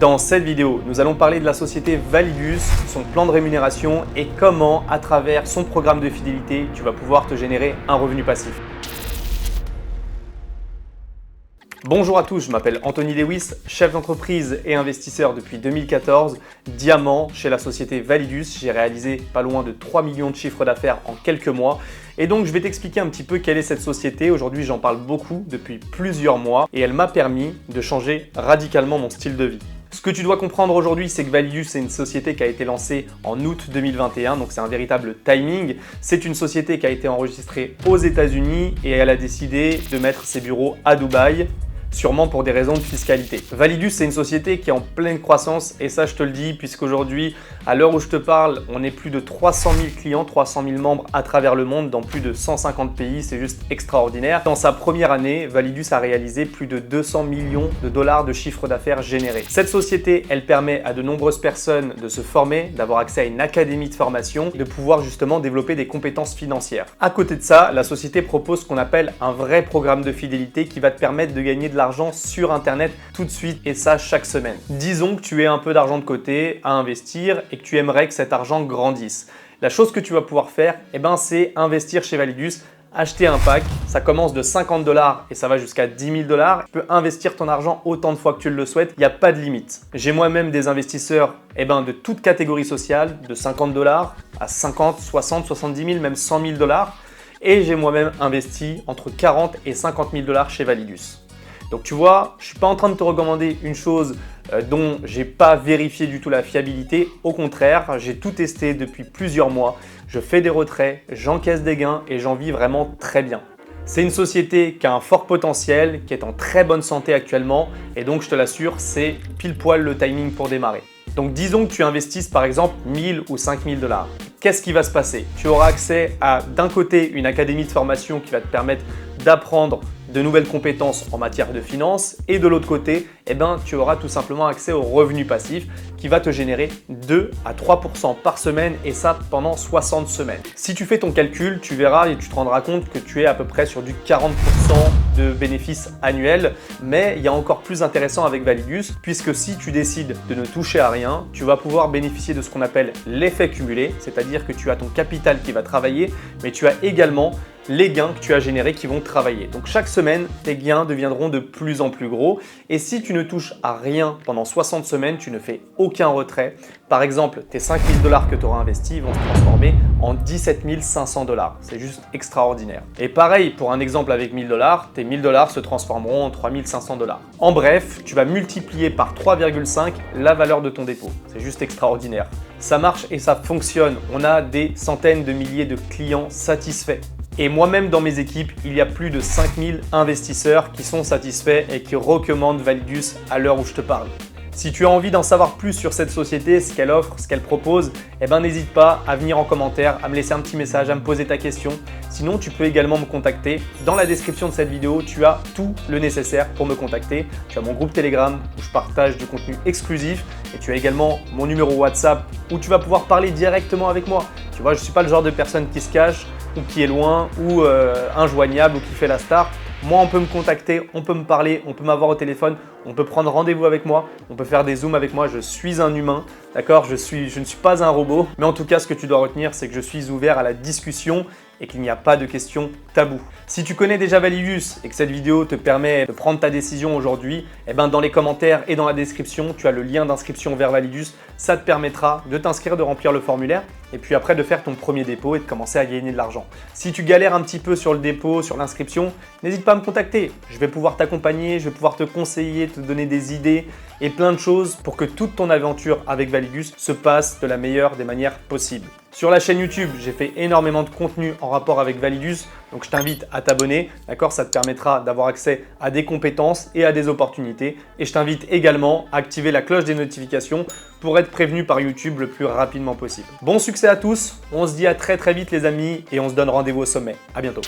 Dans cette vidéo, nous allons parler de la société Validus, son plan de rémunération et comment, à travers son programme de fidélité, tu vas pouvoir te générer un revenu passif. Bonjour à tous, je m'appelle Anthony Lewis, chef d'entreprise et investisseur depuis 2014, diamant chez la société Validus. J'ai réalisé pas loin de 3 millions de chiffres d'affaires en quelques mois. Et donc je vais t'expliquer un petit peu quelle est cette société. Aujourd'hui j'en parle beaucoup depuis plusieurs mois et elle m'a permis de changer radicalement mon style de vie. Ce que tu dois comprendre aujourd'hui, c'est que Validus, c'est une société qui a été lancée en août 2021, donc c'est un véritable timing. C'est une société qui a été enregistrée aux États-Unis et elle a décidé de mettre ses bureaux à Dubaï, sûrement pour des raisons de fiscalité. Validus, c'est une société qui est en pleine croissance et ça je te le dis puisqu'aujourd'hui, à l'heure où je te parle, on est plus de 300 000 clients, 300 000 membres à travers le monde dans plus de 150 pays, c'est juste extraordinaire. Dans sa première année, Validus a réalisé plus de 200 millions de dollars de chiffre d'affaires généré. Cette société, elle permet à de nombreuses personnes de se former, d'avoir accès à une académie de formation, de pouvoir justement développer des compétences financières. À côté de ça, la société propose ce qu'on appelle un vrai programme de fidélité qui va te permettre de gagner de l'argent sur internet tout de suite et ça chaque semaine. Disons que tu aies un peu d'argent de côté à investir et que tu aimerais que cet argent grandisse. La chose que tu vas pouvoir faire, c'est investir chez Validus, acheter un pack. Ça commence de 50 $, et ça va jusqu'à 10 000 $. Tu peux investir ton argent autant de fois que tu le souhaites, il n'y a pas de limite. J'ai moi-même des investisseurs de toute catégorie sociale, de 50 $ à 50, 60, 70 000, même 100 000 $. Et j'ai moi-même investi entre 40 et 50 000 $ chez Validus. Donc tu vois, je ne suis pas en train de te recommander une chose dont je n'ai pas vérifié du tout la fiabilité. Au contraire, j'ai tout testé depuis plusieurs mois. Je fais des retraits, j'encaisse des gains et j'en vis vraiment très bien. C'est une société qui a un fort potentiel, qui est en très bonne santé actuellement et donc je te l'assure, c'est pile poil le timing pour démarrer. Donc disons que tu investisses par exemple 1000 ou 5000 $. Qu'est-ce qui va se passer? Tu auras accès à d'un côté une académie de formation qui va te permettre d'apprendre de nouvelles compétences en matière de finance et de l'autre côté, tu auras tout simplement accès au revenu passif qui va te générer 2 à 3% par semaine et ça pendant 60 semaines. Si tu fais ton calcul, tu verras et tu te rendras compte que tu es à peu près sur du 40% de bénéfices annuels, mais il y a encore plus intéressant avec Validus puisque si tu décides de ne toucher à rien, tu vas pouvoir bénéficier de ce qu'on appelle l'effet cumulé, c'est-à-dire que tu as ton capital qui va travailler, mais tu as également les gains que tu as générés qui vont travailler. Donc chaque semaine, tes gains deviendront de plus en plus gros. Et si tu ne touches à rien pendant 60 semaines, tu ne fais aucun retrait. Par exemple, tes 5 000 $ que tu auras investis vont se transformer en 17 500 $. C'est juste extraordinaire. Et pareil, pour un exemple avec 1000 $, tes 1000 $ se transformeront en 3 500 $. En bref, tu vas multiplier par 3,5 la valeur de ton dépôt. C'est juste extraordinaire. Ça marche et ça fonctionne. On a des centaines de milliers de clients satisfaits. Et moi-même dans mes équipes, il y a plus de 5000 investisseurs qui sont satisfaits et qui recommandent Validus à l'heure où je te parle. Si tu as envie d'en savoir plus sur cette société, ce qu'elle offre, ce qu'elle propose, n'hésite pas à venir en commentaire, à me laisser un petit message, à me poser ta question. Sinon, tu peux également me contacter. Dans la description de cette vidéo, tu as tout le nécessaire pour me contacter. Tu as mon groupe Telegram où je partage du contenu exclusif et tu as également mon numéro WhatsApp où tu vas pouvoir parler directement avec moi. Tu vois, je ne suis pas le genre de personne qui se cache ou qui est loin ou injoignable ou qui fait la star. Moi, on peut me contacter, on peut me parler, on peut m'avoir au téléphone, on peut prendre rendez-vous avec moi, on peut faire des zooms avec moi. Je suis un humain, d'accord? Je ne suis pas un robot. Mais en tout cas, ce que tu dois retenir, c'est que je suis ouvert à la discussion et qu'il n'y a pas de questions taboues. Si tu connais déjà Validus et que cette vidéo te permet de prendre ta décision aujourd'hui, dans les commentaires et dans la description, tu as le lien d'inscription vers Validus. Ça te permettra de t'inscrire, de remplir le formulaire et puis après de faire ton premier dépôt et de commencer à gagner de l'argent. Si tu galères un petit peu sur le dépôt, sur l'inscription, n'hésite pas à me contacter. Je vais pouvoir t'accompagner, je vais pouvoir te conseiller, te donner des idées et plein de choses pour que toute ton aventure avec Validus se passe de la meilleure des manières possibles. Sur la chaîne YouTube, j'ai fait énormément de contenu en rapport avec Validus, donc je t'invite à t'abonner, d'accord? Ça te permettra d'avoir accès à des compétences et à des opportunités. Et je t'invite également à activer la cloche des notifications pour être prévenu par YouTube le plus rapidement possible. Bon succès à tous, on se dit à très vite les amis et on se donne rendez-vous au sommet. À bientôt.